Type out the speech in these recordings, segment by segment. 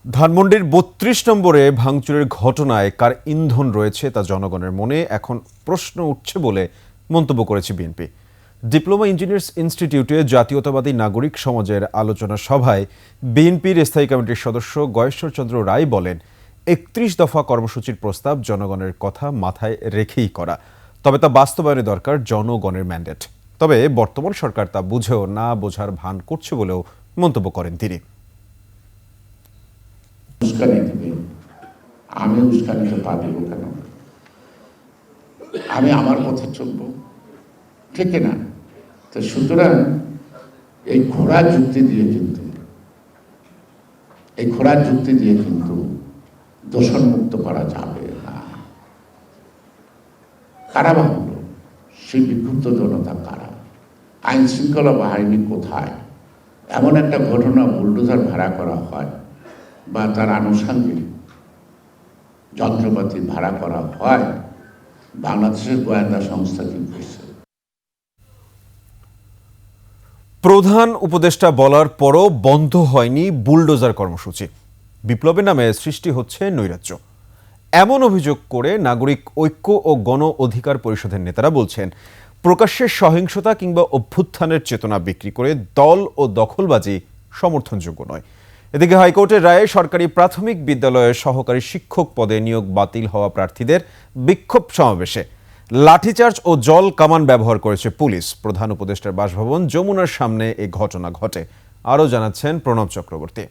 ধানমন্ডির ৩২ নম্বরে ভাঙচুরের ঘটনায় কার ইন্ধন রয়েছে তা জনগণের মনে এখন প্রশ্ন উঠছে বলে মন্তব্য করেছে বিএনপি। ডিপ্লোমা ইঞ্জিনিয়ার্স ইনস্টিটিউটে জাতীয়তাবাদী নাগরিক সমাজের আলোচনা সভায় বিএনপির স্থায়ী কমিটির সদস্য গয়েশ্বরচন্দ্র রায় বলেন, ৩১ দফা কর্মসূচির প্রস্তাব জনগণের কথা মাথায় রেখেই করা, তবে তা বাস্তবায়নে দরকার জনগণের ম্যান্ডেট। তবে বর্তমান সরকার তা বুঝেও না বোঝার ভান করছে বলেও মন্তব্য করেন তিনি। উস্কানি দিবে, আমি উস্কানিতে পা দেব কেন? আমি আমার পথে চলব, ঠিক না? তো সুতরাং এই ঘোড়া যুক্তি দিয়ে কিন্তু দূষণমুক্ত করা যাবে না। কারা ভাবল সেই বিক্ষুব্ধ জনতা কারা? আইন শৃঙ্খলা বাহিনী কোথায়? এমন একটা ঘটনা বুলডোজার ভাড়া করা হয় বা তার আনুষঙ্গিক যন্ত্রপাতি ভাড়া করা হয়, বাংলাদেশের গোয়েন্দা সংস্থা কি করছে? প্রধান উপদেষ্টা বলার পরও বন্ধ হয়নি বুলডোজার কর্মসূচি। বিপ্লবের নামে সৃষ্টি হচ্ছে নৈরাজ্য, এমন অভিযোগ করে নাগরিক ঐক্য ও গণ অধিকার পরিষদের নেতারা বলছেন, প্রকাশ্যে সহিংসতা কিংবা অভ্যুত্থানের চেতনা বিক্রি করে দল ও দখলবাজি সমর্থনযোগ্য নয়। এদিকে হাইকোর্টের রায়ে সরকারি প্রাথমিক বিদ্যালয়ের সহকারী শিক্ষক পদে নিয়োগ বাতিল হওয়া প্রার্থীদের বিক্ষোভ সমাবেশে লাঠিচার্জ ও জল কামান ব্যবহার করেছে পুলিশ। প্রধান উপদেষ্টার বাসভবন যমুনার সামনে এই ঘটনা ঘটে। আরও জানাচ্ছেন প্রণব চক্রবর্তী।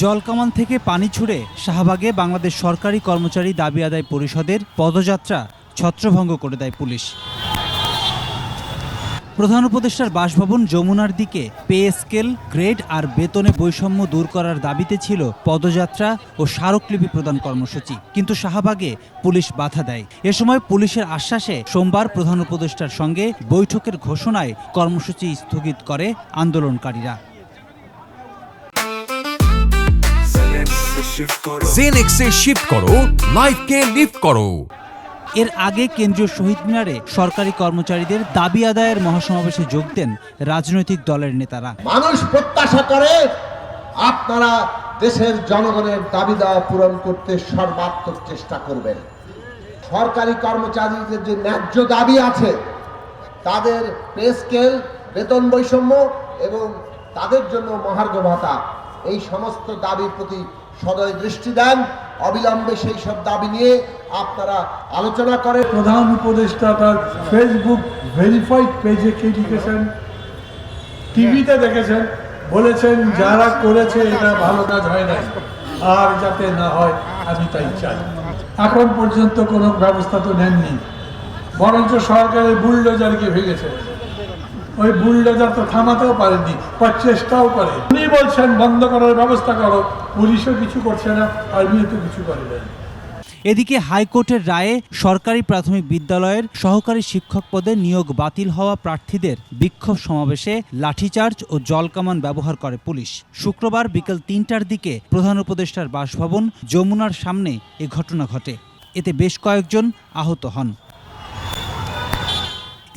জলকামান থেকে পানি ছুড়ে শাহবাগে বাংলাদেশ সরকারি কর্মচারী দাবি আদায় পরিষদের পদযাত্রা ছত্রভঙ্গ করে দেয় পুলিশ। প্রধান উপদেষ্টার বাসভবন যমুনার দিকে পে স্কেল, গ্রেড আর বেতনে বৈষম্য দূর করার দাবিতে ছিল পদযাত্রা ও স্মারকলিপি প্রদান কর্মসূচি, কিন্তু শাহবাগে পুলিশ বাধা দেয়। এ সময় পুলিশের আশ্বাসে সোমবার প্রধান উপদেষ্টার সঙ্গে বৈঠকের ঘোষণায় কর্মসূচি স্থগিত করে আন্দোলনকারীরা। জেনেক্সে শিফট করো, লাইফকে লিফট করো। এর আগে কেন্দ্রীয় শহীদ মিনারে সরকারি কর্মচারীদের দাবি আদায়ের মহাসমাবেশে যোগ দেন রাজনৈতিক দলের নেতারা। মানুষ প্রত্যাশা করে আপনারা দেশের জনগণের দাবি দাওয়া পূরণ করতে সর্বাত্মক চেষ্টা করবেন। সরকারি কর্মচারীদের যে ন্যায্য দাবি আছে, তাদের পে স্কেল, বেতন বৈষম্য এবং তাদের জন্য মহার্ঘ ভাতা, এই সমস্ত দাবির প্রতি সদয় দৃষ্টি দেন। অবিলম্বে সেই সব দাবি নিয়ে আপনারা আলোচনা করে। প্রধান উপদেষ্টা তার ফেসবুক ভেরিফাইড পেজে কি লিখেছেন, টিভিতে দেখেছেন, বলেছেন যারা করেছে এটা ভালো কাজ হয় নাই, আর যাতে না হয় আমি তাই চাই। এখন পর্যন্ত কোনো ব্যবস্থা তো নেননি, বরঞ্চ সরকারের বুলডোজারকে ভেঙেছে। ওই বুলডোজার তো থামাতেও পারেনি বা চেষ্টাও করে। উনি বলছেন বন্ধ করার ব্যবস্থা করো, পুলিশও কিছু করছে না, আর্মিও তো কিছু করে না। এদিকে হাইকোর্টের রায়ে সরকারি প্রাথমিক বিদ্যালয়ের সহকারী শিক্ষক পদে নিয়োগ বাতিল হওয়া প্রার্থীদের বিক্ষোভ সমাবেশে লাঠিচার্জ ও জলকামান ব্যবহার করে পুলিশ। শুক্রবার বিকেল ৩টার দিকে প্রধান উপদেষ্টার বাসভবন যমুনার সামনে এ ঘটনা ঘটে। এতে বেশ কয়েকজন আহত হন।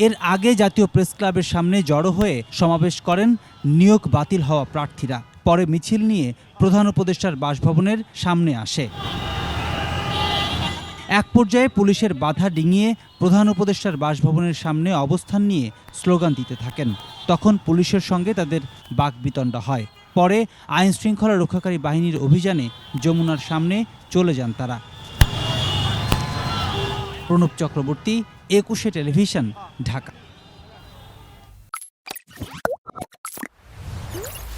এর আগে জাতীয় প্রেস ক্লাবের সামনে জড়ো হয়ে সমাবেশ করেন নিয়োগ বাতিল হওয়া প্রার্থীরা। পরে মিছিল নিয়ে প্রধান উপদেষ্টার বাসভবনের সামনে আসে। এক পর্যায়ে পুলিশের বাধা ডিঙিয়ে প্রধান উপদেষ্টার বাসভবনের সামনে অবস্থান নিয়ে স্লোগান দিতে থাকেন। তখন পুলিশের সঙ্গে তাদের বাকবিতণ্ডা হয়। পরে আইন শৃঙ্খলা রক্ষাকারী বাহিনীর অভিযানে যমুনার সামনে চলে যান তারা। প্রণব চক্রবর্তী, ২১ টেলিভিশন, ঢাকা।